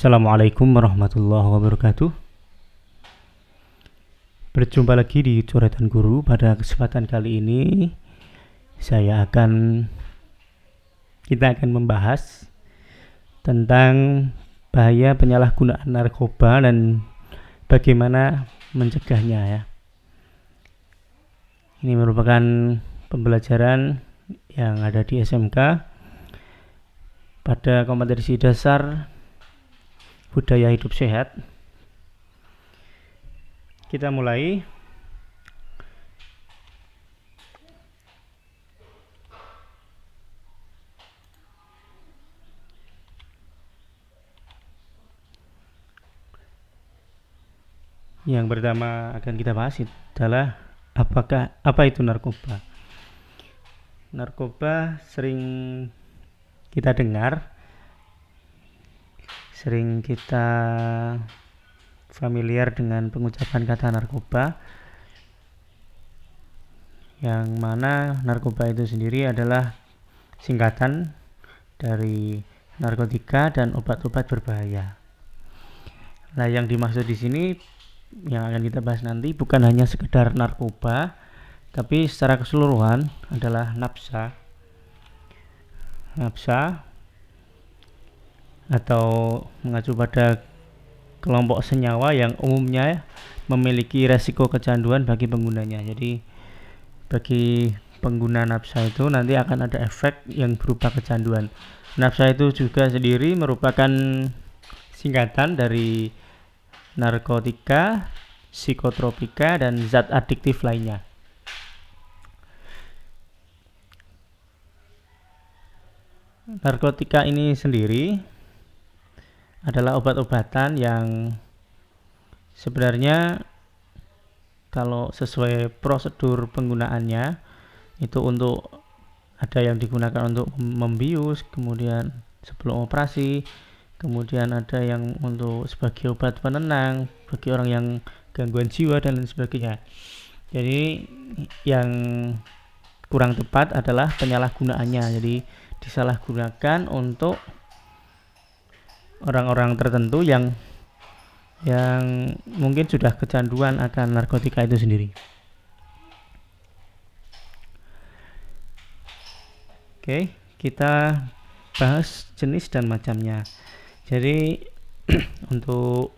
Assalamualaikum warahmatullahi wabarakatuh. Berjumpa lagi di Coretan Guru. Pada kesempatan kali ini kita akan membahas tentang bahaya penyalahgunaan narkoba dan bagaimana mencegahnya ya. Ini merupakan pembelajaran yang ada di SMK pada kompetensi dasar budaya hidup sehat. Kita mulai. Yang pertama akan kita bahas adalah apa itu narkoba. Narkoba sering kita dengar, sering kita familiar dengan pengucapan kata narkoba, yang mana narkoba itu sendiri adalah singkatan dari narkotika dan obat-obat berbahaya. Nah, yang dimaksud di sini yang akan kita bahas nanti bukan hanya sekedar narkoba, tapi secara keseluruhan adalah nafsa atau mengacu pada kelompok senyawa yang umumnya memiliki resiko kecanduan bagi penggunanya. Jadi bagi pengguna nafsa itu nanti akan ada efek yang berupa kecanduan. Nafsa itu juga sendiri merupakan singkatan dari narkotika, psikotropika, dan zat adiktif lainnya. Narkotika ini sendiri adalah obat-obatan yang sebenarnya kalau sesuai prosedur penggunaannya itu ada yang digunakan untuk membius, kemudian sebelum operasi, kemudian ada yang untuk sebagai obat penenang bagi orang yang gangguan jiwa dan lain sebagainya. Jadi yang kurang tepat adalah penyalahgunaannya. Jadi disalahgunakan untuk orang-orang tertentu yang mungkin sudah kecanduan akan narkotika itu sendiri. Oke, kita bahas jenis dan macamnya. Jadi untuk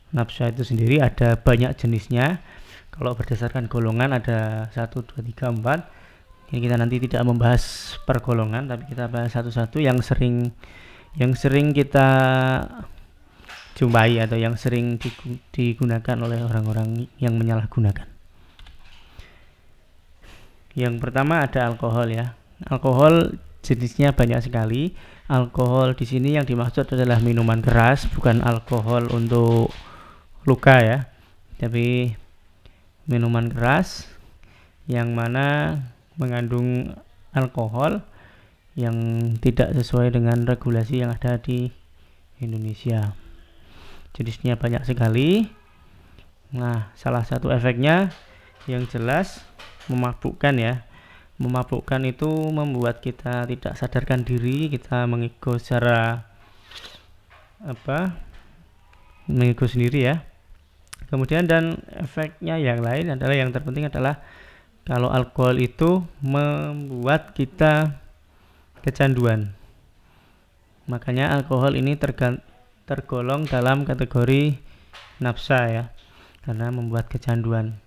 nafsa itu sendiri ada banyak jenisnya. Kalau berdasarkan golongan ada 1, 2, 3, 4. Ini kita nanti tidak membahas per golongan, tapi kita bahas satu-satu yang sering kita jumpai atau yang sering digunakan oleh orang-orang yang menyalahgunakan. Yang pertama ada alkohol ya. Alkohol jenisnya banyak sekali. Alkohol di sini yang dimaksud adalah minuman keras, bukan alkohol untuk luka ya, tapi minuman keras yang mana mengandung alkohol yang tidak sesuai dengan regulasi yang ada di Indonesia. Jenisnya banyak sekali. Nah, salah satu efeknya yang jelas memabukkan ya. Memabukkan itu membuat kita tidak sadarkan diri, kita mengego sendiri ya. Kemudian dan efeknya yang lain adalah, yang terpenting adalah kalau alkohol itu membuat kita kecanduan. Makanya alkohol ini tergolong dalam kategori nafsa ya, karena membuat kecanduan.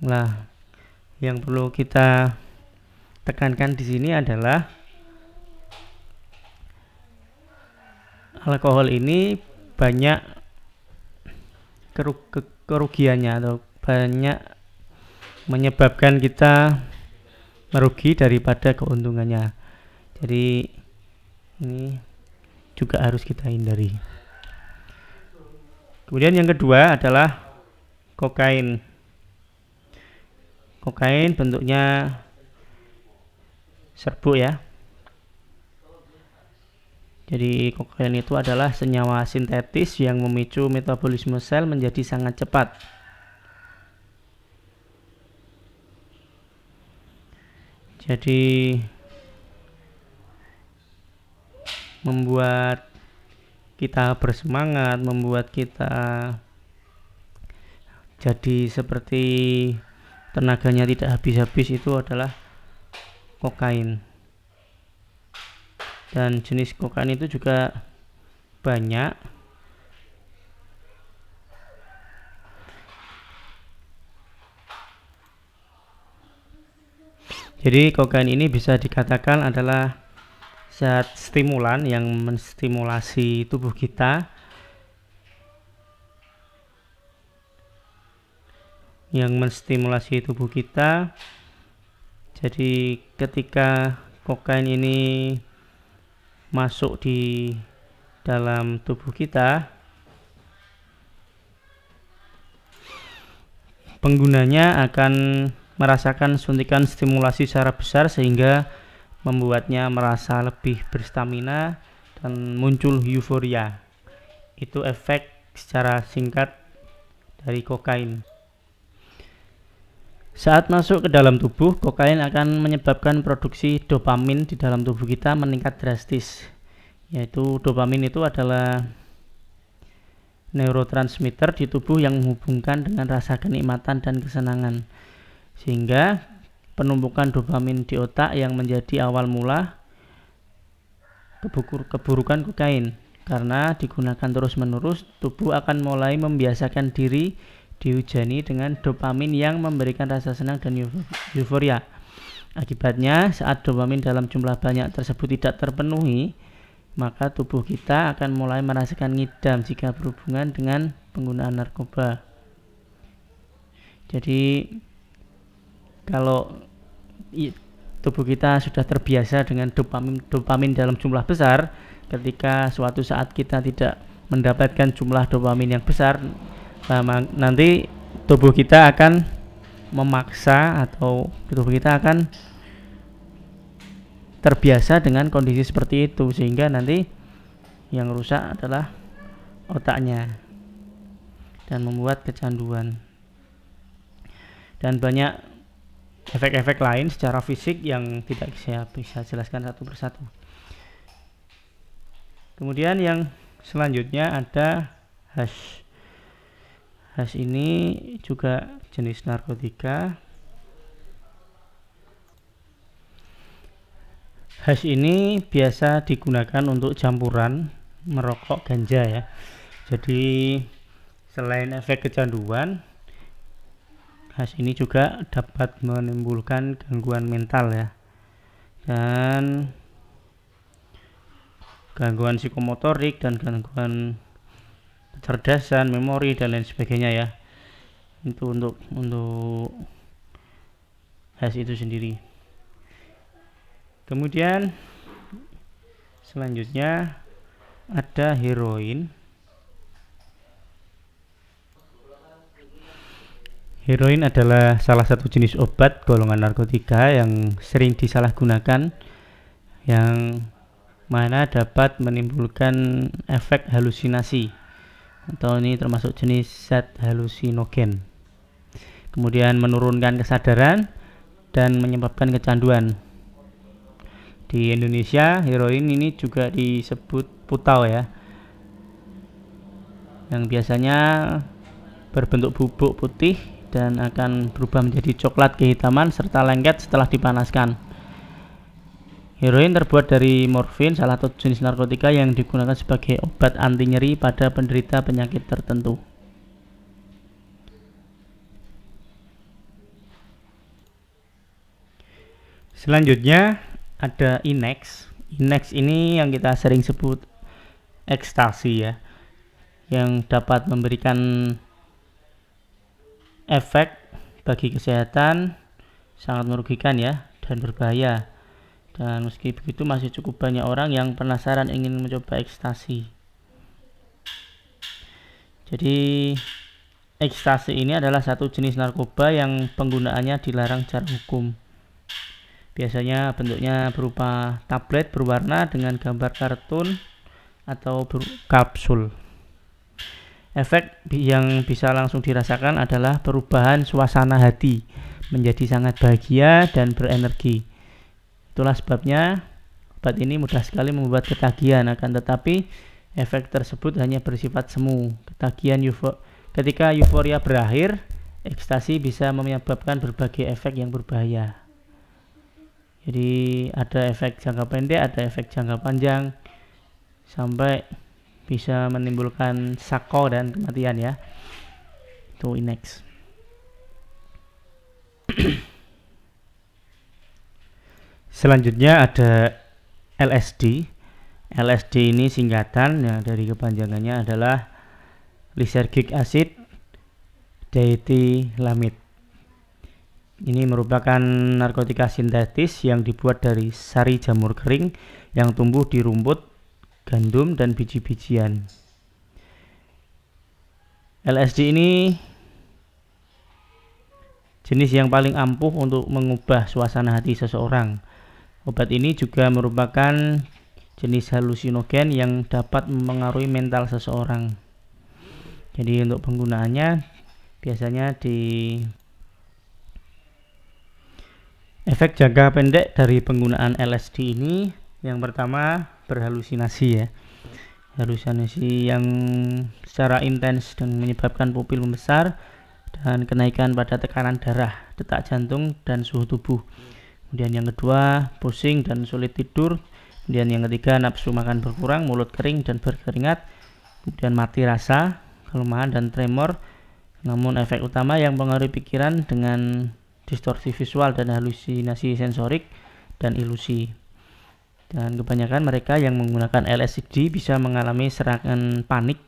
Nah, yang perlu kita tekankan di sini adalah alkohol ini banyak kerugiannya atau banyak menyebabkan kita merugi daripada keuntungannya. Jadi ini juga harus kita hindari. Kemudian yang kedua adalah kokain. Kokain bentuknya serbuk ya. Jadi kokain itu adalah senyawa sintetis yang memicu metabolisme sel menjadi sangat cepat. Jadi membuat kita bersemangat, membuat kita jadi seperti tenaganya tidak habis-habis, itu adalah kokain. Dan jenis kokain itu juga banyak. Jadi kokain ini bisa dikatakan adalah zat stimulan yang menstimulasi tubuh kita, Jadi ketika kokain ini masuk di dalam tubuh kita, penggunanya akan merasakan suntikan stimulasi secara besar sehingga membuatnya merasa lebih berstamina dan muncul euforia. Itu efek secara singkat dari kokain. Saat masuk ke dalam tubuh, kokain akan menyebabkan produksi dopamin di dalam tubuh kita meningkat drastis. Yaitu dopamin itu adalah neurotransmitter di tubuh yang menghubungkan dengan rasa kenikmatan dan kesenangan. Sehingga penumpukan dopamin di otak yang menjadi awal mula keburukan kokain. Karena digunakan terus-menerus, tubuh akan mulai membiasakan diri dihujani dengan dopamin yang memberikan rasa senang dan euforia. Akibatnya, saat dopamin dalam jumlah banyak tersebut tidak terpenuhi, maka tubuh kita akan mulai merasakan ngidam jika berhubungan dengan penggunaan narkoba. Jadi, kalau tubuh kita sudah terbiasa dengan dopamin dalam jumlah besar, ketika suatu saat kita tidak mendapatkan jumlah dopamin yang besar, nanti tubuh kita akan memaksa atau tubuh kita akan terbiasa dengan kondisi seperti itu, sehingga nanti yang rusak adalah otaknya dan membuat kecanduan. Dan banyak efek-efek lain secara fisik yang tidak saya bisa jelaskan satu persatu. Kemudian yang selanjutnya ada hash. Hash ini juga jenis narkotika. Hash ini biasa digunakan untuk campuran merokok ganja ya. Jadi selain efek kecanduan, hash ini juga dapat menimbulkan gangguan mental ya, dan gangguan psikomotorik dan gangguan kecerdasan, memori dan lain sebagainya ya. Itu untuk hash itu sendiri. Kemudian selanjutnya ada heroin. Heroin adalah salah satu jenis obat golongan narkotika yang sering disalahgunakan, yang mana dapat menimbulkan efek halusinasi, atau ini termasuk jenis zat halusinogen, kemudian menurunkan kesadaran dan menyebabkan kecanduan. Di Indonesia, heroin ini juga disebut putau ya, yang biasanya berbentuk bubuk putih dan akan berubah menjadi coklat kehitaman serta lengket setelah dipanaskan. Heroin terbuat dari morfin, salah satu jenis narkotika yang digunakan sebagai obat anti nyeri pada penderita penyakit tertentu. Selanjutnya ada Inex. Inex ini yang kita sering sebut ekstasi ya, yang dapat memberikan efek bagi kesehatan sangat merugikan ya dan berbahaya. Dan meski begitu masih cukup banyak orang yang penasaran ingin mencoba ekstasi. Jadi ekstasi ini adalah satu jenis narkoba yang penggunaannya dilarang secara hukum. Biasanya bentuknya berupa tablet berwarna dengan gambar kartun atau kapsul. Efek yang bisa langsung dirasakan adalah perubahan suasana hati menjadi sangat bahagia dan berenergi. Itulah sebabnya obat ini mudah sekali membuat ketagihan, akan tetapi efek tersebut hanya bersifat semu. Ketika euforia berakhir, ekstasi bisa menyebabkan berbagai efek yang berbahaya. Jadi ada efek jangka pendek, ada efek jangka panjang, sampai bisa menimbulkan sako dan kematian ya. Itu next. Selanjutnya ada LSD. LSD ini singkatan ya, dari kepanjangannya adalah lysergic acid diethylamide. Ini merupakan narkotika sintetis yang dibuat dari sari jamur kering yang tumbuh di rumput, gandum, dan biji-bijian. LSD ini jenis yang paling ampuh untuk mengubah suasana hati seseorang. Obat ini juga merupakan jenis halusinogen yang dapat mempengaruhi mental seseorang. Jadi untuk penggunaannya biasanya efek jangka pendek dari penggunaan LSD ini, yang pertama berhalusinasi ya. Halusinasi yang secara intens dan menyebabkan pupil membesar dan kenaikan pada tekanan darah, detak jantung, dan suhu tubuh. Kemudian yang kedua, pusing dan sulit tidur. Kemudian yang ketiga, nafsu makan berkurang, mulut kering dan berkeringat. Kemudian mati rasa, kelemahan dan tremor. Namun efek utama yang mempengaruhi pikiran dengan distorsi visual dan halusinasi sensorik dan ilusi. Dan kebanyakan mereka yang menggunakan LSD bisa mengalami serangan panik,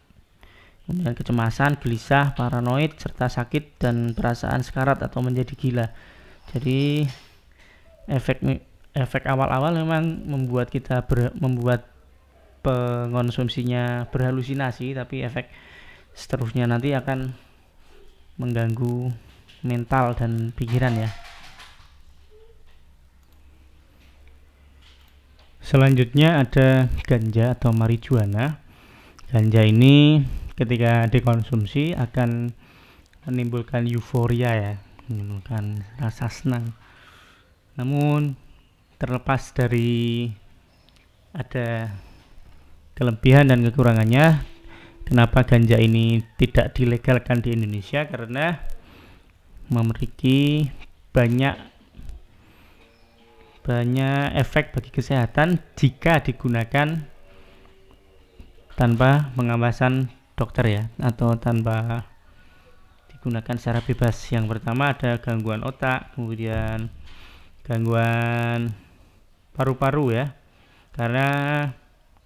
kemudian kecemasan, gelisah, paranoid, serta sakit dan perasaan sekarat atau menjadi gila. Jadi efek awal-awal memang membuat membuat pengonsumsinya berhalusinasi, tapi efek seterusnya nanti akan mengganggu mental dan pikiran ya. Selanjutnya ada ganja atau marijuana. Ganja ini ketika dikonsumsi akan menimbulkan euforia ya, menimbulkan rasa senang. Namun terlepas dari ada kelebihan dan kekurangannya, kenapa ganja ini tidak dilegalkan di Indonesia? Karena memiliki banyak efek bagi kesehatan jika digunakan tanpa pengawasan dokter ya, atau tanpa digunakan secara bebas. Yang pertama ada gangguan otak, kemudian gangguan paru-paru ya, karena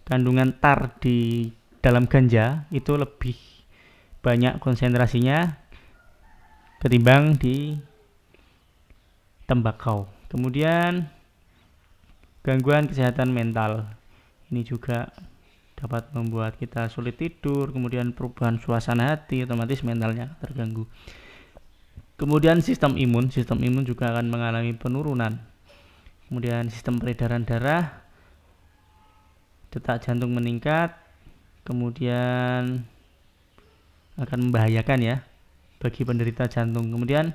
kandungan tar di dalam ganja itu lebih banyak konsentrasinya ketimbang di tembakau. Kemudian gangguan kesehatan mental, ini juga dapat membuat kita sulit tidur, kemudian perubahan suasana hati, otomatis mentalnya terganggu. Kemudian sistem imun juga akan mengalami penurunan. Kemudian sistem peredaran darah, detak jantung meningkat, kemudian akan membahayakan ya bagi penderita jantung. Kemudian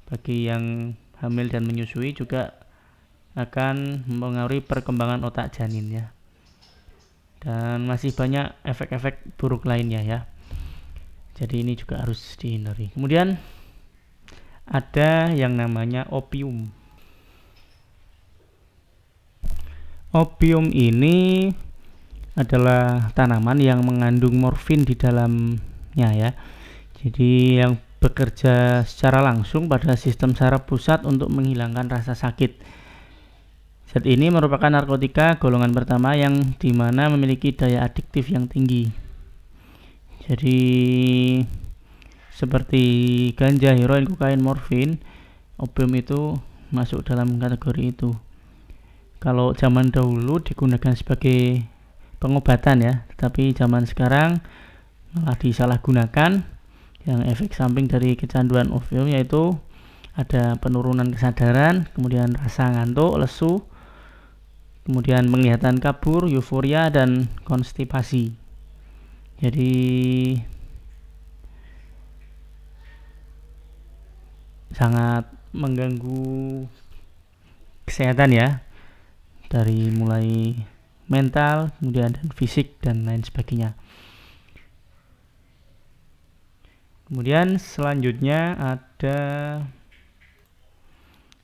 bagi yang hamil dan menyusui juga akan mempengaruhi perkembangan otak janinnya. Dan masih banyak efek-efek buruk lainnya ya. Jadi ini juga harus dihindari. Kemudian ada yang namanya opium. Opium ini adalah tanaman yang mengandung morfin di dalamnya ya. Jadi yang bekerja secara langsung pada sistem saraf pusat untuk menghilangkan rasa sakit. Zat ini merupakan narkotika golongan pertama yang dimana memiliki daya adiktif yang tinggi. Jadi seperti ganja, heroin, kokain, morfin, opium itu masuk dalam kategori itu. Kalau zaman dahulu digunakan sebagai pengobatan ya, tetapi zaman sekarang malah disalahgunakan. Yang efek samping dari kecanduan opium yaitu ada penurunan kesadaran, kemudian rasa ngantuk, lesu, kemudian penglihatan kabur, euforia, dan konstipasi. Jadi sangat mengganggu kesehatan ya, dari mulai mental, kemudian dan fisik dan lain sebagainya. Kemudian selanjutnya ada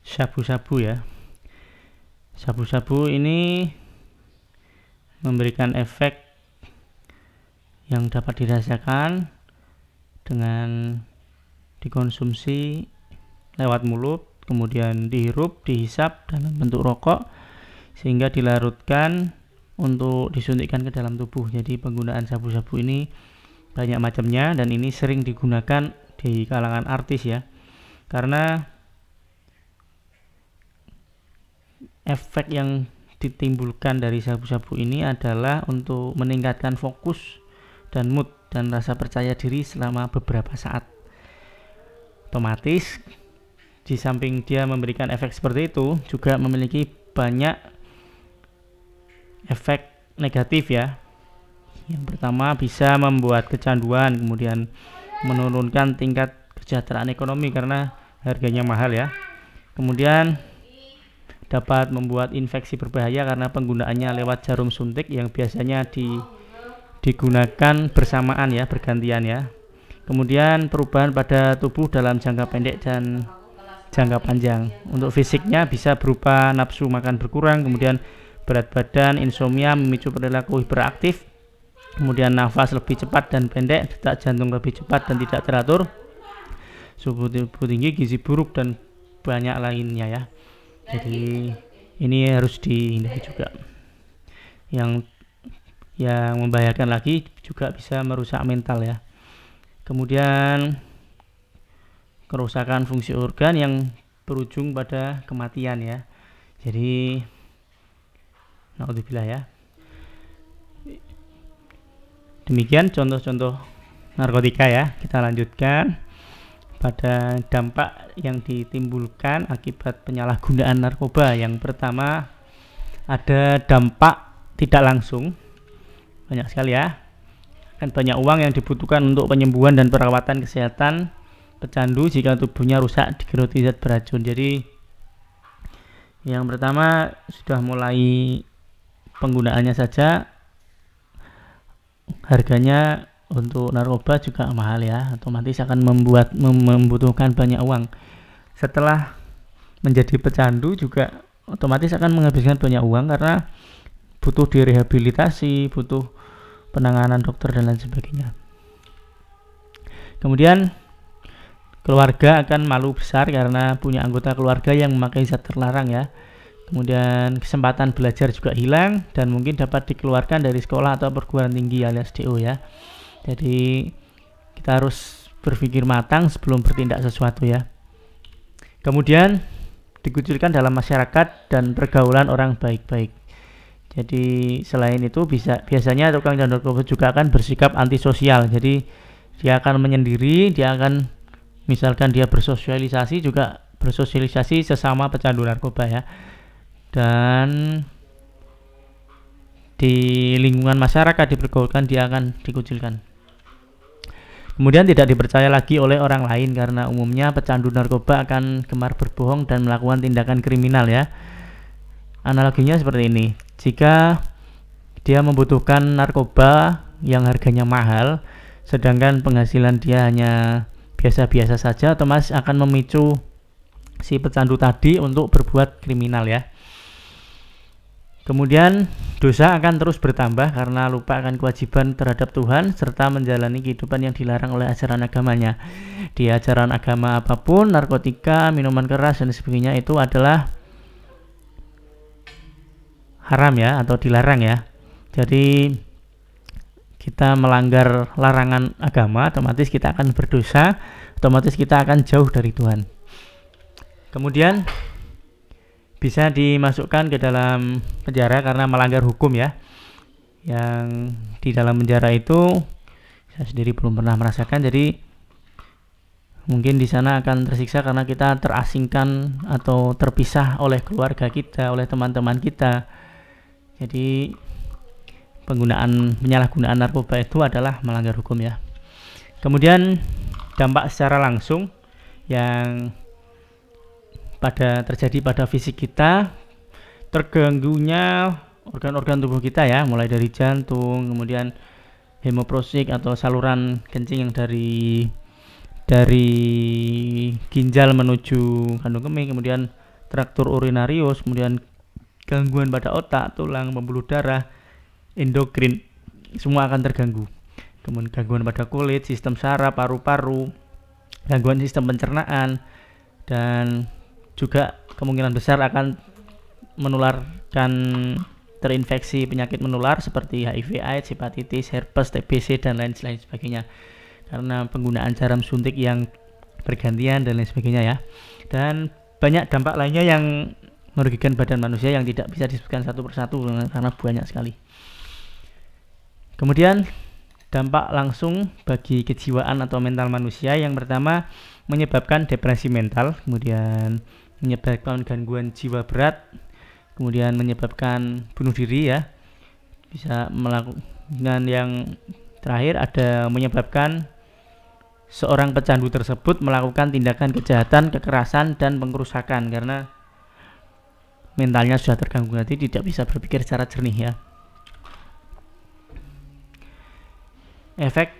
sabu-sabu ya. Sabu-sabu ini memberikan efek yang dapat dirasakan dengan dikonsumsi lewat mulut, kemudian dihirup, dihisap dalam bentuk rokok, sehingga dilarutkan untuk disuntikkan ke dalam tubuh. Jadi penggunaan sabu-sabu ini banyak macamnya, dan ini sering digunakan di kalangan artis ya, karena efek yang ditimbulkan dari sabu-sabu ini adalah untuk meningkatkan fokus dan mood dan rasa percaya diri selama beberapa saat. Otomatis di samping dia memberikan efek seperti itu, juga memiliki banyak efek negatif ya. Yang pertama, bisa membuat kecanduan, kemudian menurunkan tingkat kesejahteraan ekonomi karena harganya mahal ya. Kemudian dapat membuat infeksi berbahaya karena penggunaannya lewat jarum suntik yang biasanya digunakan bersamaan ya, bergantian ya. Kemudian perubahan pada tubuh dalam jangka pendek dan jangka panjang. Untuk fisiknya bisa berupa nafsu makan berkurang, kemudian berat badan, insomnia, memicu perilaku hiperaktif, kemudian nafas lebih cepat dan pendek, detak jantung lebih cepat dan tidak teratur, suhu tubuh tinggi, gizi buruk, dan banyak lainnya ya. Jadi ini harus dihindari juga. Yang membahayakan lagi juga bisa merusak mental ya. Kemudian kerusakan fungsi organ yang berujung pada kematian ya. Jadi naudzubillah ya. Demikian contoh-contoh narkotika ya. Kita lanjutkan pada dampak yang ditimbulkan akibat penyalahgunaan narkoba. Yang pertama, ada dampak tidak langsung, banyak sekali ya. Kan banyak uang yang dibutuhkan untuk penyembuhan dan perawatan kesehatan pecandu jika tubuhnya rusak digeroti zat beracun. Jadi yang pertama, sudah mulai penggunaannya saja harganya untuk narkoba juga mahal ya, otomatis akan membutuhkan banyak uang. Setelah menjadi pecandu juga otomatis akan menghabiskan banyak uang karena butuh direhabilitasi, butuh penanganan dokter dan lain sebagainya. Kemudian keluarga akan malu besar karena punya anggota keluarga yang memakai zat terlarang ya. Kemudian kesempatan belajar juga hilang dan mungkin dapat dikeluarkan dari sekolah atau perguruan tinggi alias DO ya. Jadi kita harus berpikir matang sebelum bertindak sesuatu ya. Kemudian dikucilkan dalam masyarakat dan pergaulan orang baik-baik. Jadi selain itu biasanya tukang narkoba juga akan bersikap antisosial. Jadi dia akan menyendiri, dia akan misalkan dia bersosialisasi sesama pecandu narkoba ya. Dan di lingkungan masyarakat dipergaulkan, dia akan dikucilkan. Kemudian tidak dipercaya lagi oleh orang lain karena umumnya pecandu narkoba akan gemar berbohong dan melakukan tindakan kriminal ya. Analoginya seperti ini. Jika dia membutuhkan narkoba yang harganya mahal, sedangkan penghasilan dia hanya biasa-biasa saja, otomatis akan memicu si pecandu tadi untuk berbuat kriminal ya. Kemudian dosa akan terus bertambah karena lupa akan kewajiban terhadap Tuhan serta menjalani kehidupan yang dilarang oleh ajaran agamanya. Di ajaran agama apapun, narkotika, minuman keras dan sebagainya itu adalah haram ya, atau dilarang ya. Jadi kita melanggar larangan agama, otomatis kita akan berdosa, otomatis kita akan jauh dari Tuhan. Kemudian bisa dimasukkan ke dalam penjara karena melanggar hukum ya. Yang di dalam penjara itu saya sendiri belum pernah merasakan, jadi mungkin di sana akan tersiksa karena kita terasingkan atau terpisah oleh keluarga kita, oleh teman-teman kita. Jadi penyalahgunaan narkoba itu adalah melanggar hukum ya. Kemudian dampak secara langsung yang terjadi pada fisik kita, terganggunya organ-organ tubuh kita ya, mulai dari jantung, kemudian hemoprosik atau saluran kencing yang dari ginjal menuju kandung kemih, kemudian traktor urinarius, kemudian gangguan pada otak, tulang, pembuluh darah, endokrin, semua akan terganggu. Kemudian gangguan pada kulit, sistem saraf, paru-paru, gangguan sistem pencernaan, dan juga kemungkinan besar akan menularkan, terinfeksi penyakit menular seperti HIV/AIDS, hepatitis, herpes, TBC, dan lain sebagainya, karena penggunaan jarum suntik yang bergantian dan lain sebagainya ya. Dan banyak dampak lainnya yang merugikan badan manusia yang tidak bisa disebutkan satu persatu karena banyak sekali. Kemudian dampak langsung bagi kejiwaan atau mental manusia, yang pertama menyebabkan depresi mental, kemudian menyebabkan gangguan jiwa berat, kemudian menyebabkan bunuh diri ya, bisa melakukan, yang terakhir ada menyebabkan seorang pecandu tersebut melakukan tindakan kejahatan, kekerasan, dan pengrusakan karena mentalnya sudah terganggu, nanti tidak bisa berpikir secara jernih ya. Efek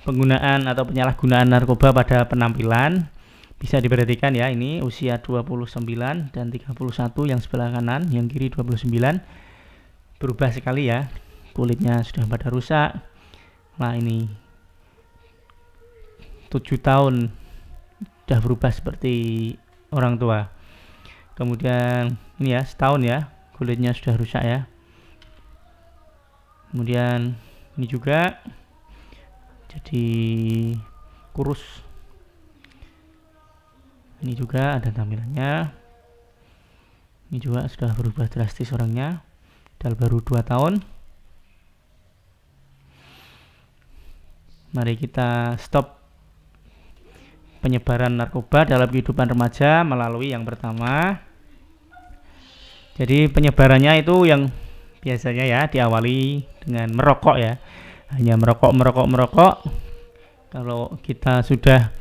penggunaan atau penyalahgunaan narkoba pada penampilan bisa diperhatikan ya, ini usia 29 dan 31, yang sebelah kanan, yang kiri 29, berubah sekali ya, kulitnya sudah pada rusak. Nah ini 7 tahun sudah berubah seperti orang tua. Kemudian ini ya, setahun ya, kulitnya sudah rusak ya. Kemudian ini juga jadi kurus. Ini juga ada tampilannya. Ini juga sudah berubah drastis orangnya, padahal baru 2 tahun. Mari kita stop penyebaran narkoba dalam kehidupan remaja melalui yang pertama. Jadi penyebarannya itu yang biasanya ya diawali dengan merokok ya, hanya merokok. Kalau kita sudah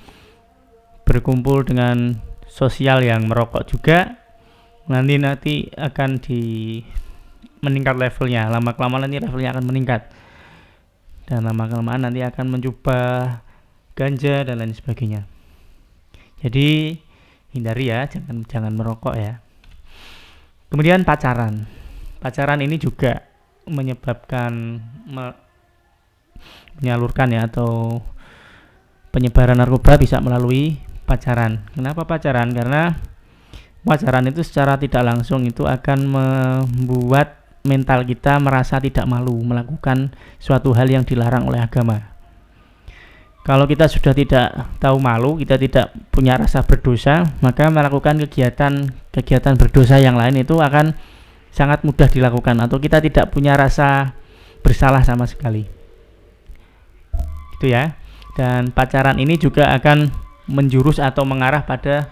berkumpul dengan sosial yang merokok juga, nanti akan meningkat levelnya, lama kelamaan nanti levelnya akan meningkat, dan lama kelamaan nanti akan mencoba ganja dan lain sebagainya. Jadi hindari ya, jangan merokok ya. Kemudian pacaran ini juga menyebabkan menyalurkan ya, atau penyebaran narkoba bisa melalui pacaran. Kenapa pacaran? Karena pacaran itu secara tidak langsung itu akan membuat mental kita merasa tidak malu melakukan suatu hal yang dilarang oleh agama. Kalau kita sudah tidak tahu malu, kita tidak punya rasa berdosa, maka melakukan kegiatan berdosa yang lain itu akan sangat mudah dilakukan, atau kita tidak punya rasa bersalah sama sekali. Itu ya. Dan pacaran ini juga akan menjurus atau mengarah pada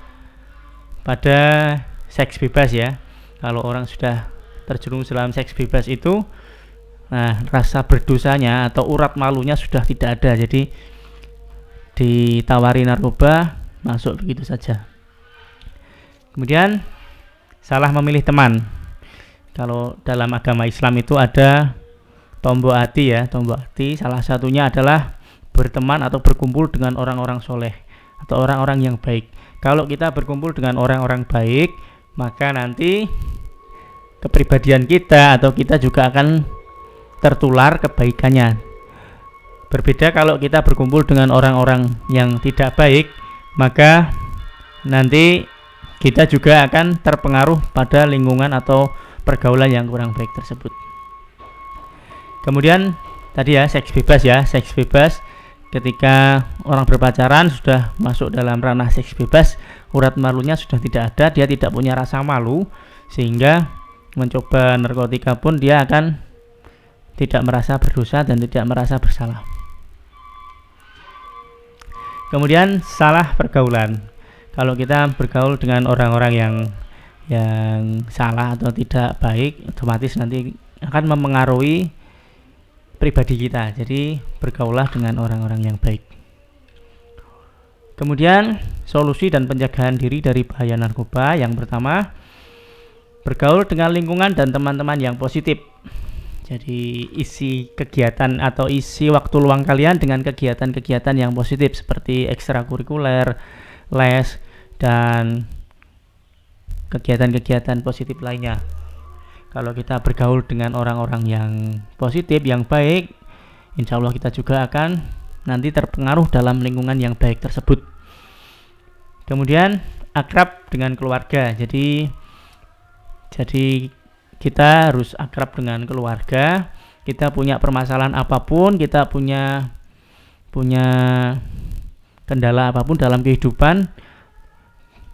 seks bebas ya. Kalau orang sudah terjerumus dalam seks bebas itu, nah rasa berdosanya atau urat malunya sudah tidak ada. Jadi ditawari narkoba masuk begitu saja. Kemudian salah memilih teman. Kalau dalam agama Islam itu ada tombok hati ya, tombok hati. Salah satunya adalah berteman atau berkumpul dengan orang-orang soleh atau orang-orang yang baik. Kalau kita berkumpul dengan orang-orang baik, maka nanti kepribadian kita atau kita juga akan tertular kebaikannya. Berbeda kalau kita berkumpul dengan orang-orang yang tidak baik, maka nanti kita juga akan terpengaruh pada lingkungan atau pergaulan yang kurang baik tersebut. Kemudian tadi ya, seks bebas. Ketika orang berpacaran sudah masuk dalam ranah seks bebas, urat malunya sudah tidak ada, dia tidak punya rasa malu, sehingga mencoba narkotika pun dia akan tidak merasa berdosa dan tidak merasa bersalah. Kemudian salah pergaulan. Kalau kita bergaul dengan orang-orang yang salah atau tidak baik, otomatis nanti akan mempengaruhi pribadi kita. Jadi bergaulah dengan orang-orang yang baik. Kemudian solusi dan penjagaan diri dari bahaya narkoba. Yang pertama, Bergaul dengan lingkungan dan teman-teman yang positif. Jadi isi kegiatan atau isi waktu luang kalian dengan kegiatan-kegiatan yang positif seperti ekstrakurikuler, les, dan kegiatan-kegiatan positif lainnya. Kalau kita bergaul dengan orang-orang yang positif, yang baik, insya Allah kita juga akan nanti terpengaruh dalam lingkungan yang baik tersebut. Kemudian akrab dengan keluarga. Jadi kita harus akrab dengan keluarga. Kita punya permasalahan apapun, kita punya kendala apapun dalam kehidupan,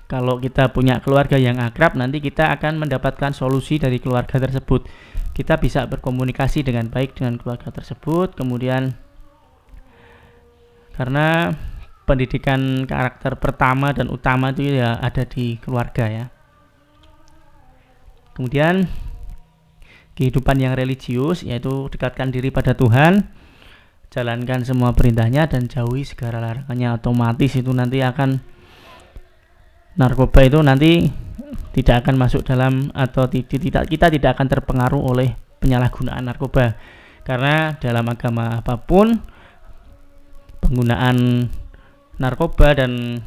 kalau kita punya keluarga yang akrab, nanti kita akan mendapatkan solusi dari keluarga tersebut. Kita bisa berkomunikasi dengan baik dengan keluarga tersebut. Kemudian karena pendidikan karakter pertama dan utama itu ya ada di keluarga ya. Kemudian kehidupan yang religius, yaitu dekatkan diri pada Tuhan, jalankan semua perintahnya dan jauhi segala larangannya. Otomatis itu nanti akan narkoba itu nanti tidak akan masuk dalam atau kita tidak akan terpengaruh oleh penyalahgunaan narkoba, karena dalam agama apapun penggunaan narkoba dan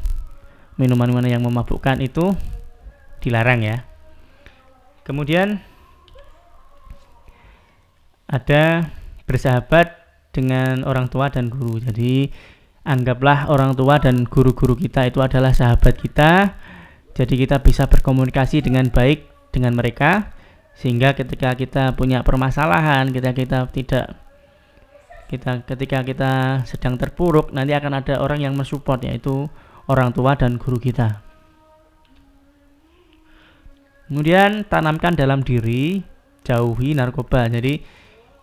minuman-minuman yang memabukkan itu dilarang ya. Kemudian ada bersahabat dengan orang tua dan guru. Jadi anggaplah orang tua dan guru-guru kita itu adalah sahabat kita. Jadi kita bisa berkomunikasi dengan baik dengan mereka, sehingga ketika kita punya permasalahan, ketika kita sedang terpuruk, nanti akan ada orang yang mensupport, yaitu orang tua dan guru kita. Kemudian tanamkan dalam diri, jauhi narkoba. Jadi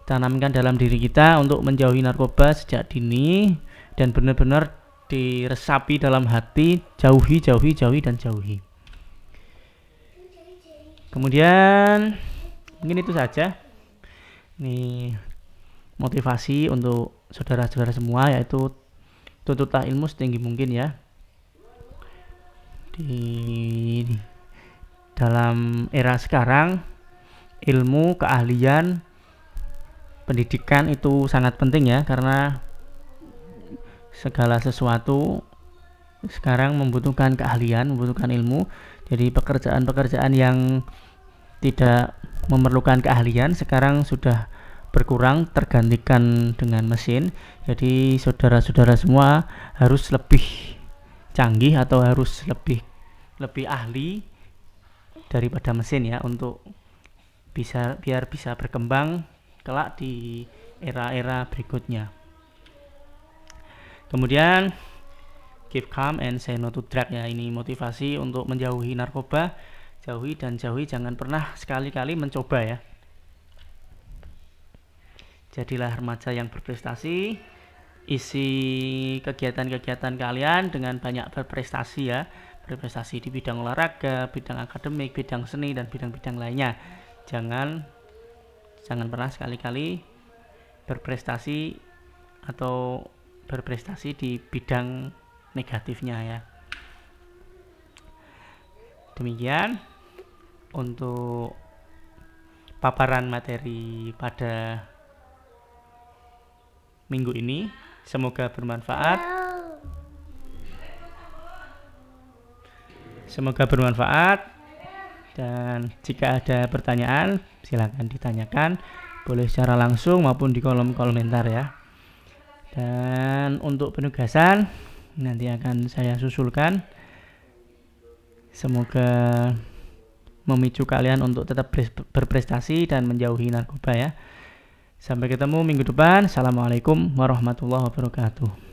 tanamkan dalam diri kita untuk menjauhi narkoba sejak dini dan benar-benar diresapi dalam hati, jauhi. Kemudian mungkin itu saja. Ini motivasi untuk saudara-saudara semua, yaitu tuntutlah ilmu setinggi mungkin ya. Di dalam era sekarang, ilmu, keahlian, pendidikan itu sangat penting ya, karena segala sesuatu sekarang membutuhkan keahlian, membutuhkan ilmu. Jadi pekerjaan-pekerjaan yang tidak memerlukan keahlian sekarang sudah berkurang, tergantikan dengan mesin. Jadi saudara-saudara semua harus lebih canggih atau harus lebih ahli daripada mesin ya, untuk biar bisa berkembang kelak di era-era berikutnya. Kemudian keep calm and say no to drug ya, ini motivasi untuk menjauhi narkoba. Jauhi, jangan pernah sekali-kali mencoba ya. Jadilah remaja yang berprestasi. Isi kegiatan-kegiatan kalian dengan banyak berprestasi ya, berprestasi di bidang olahraga, bidang akademik, bidang seni, dan bidang-bidang lainnya. Jangan pernah sekali-kali berprestasi atau berprestasi di bidang negatifnya ya. Demikian untuk paparan materi pada minggu ini. Semoga bermanfaat. Dan jika ada pertanyaan, silakan ditanyakan, boleh secara langsung maupun di kolom komentar ya. Dan untuk penugasan nanti akan saya susulkan. Semoga memicu kalian untuk tetap berprestasi dan menjauhi narkoba ya. Sampai ketemu minggu depan. Assalamualaikum warahmatullahi wabarakatuh.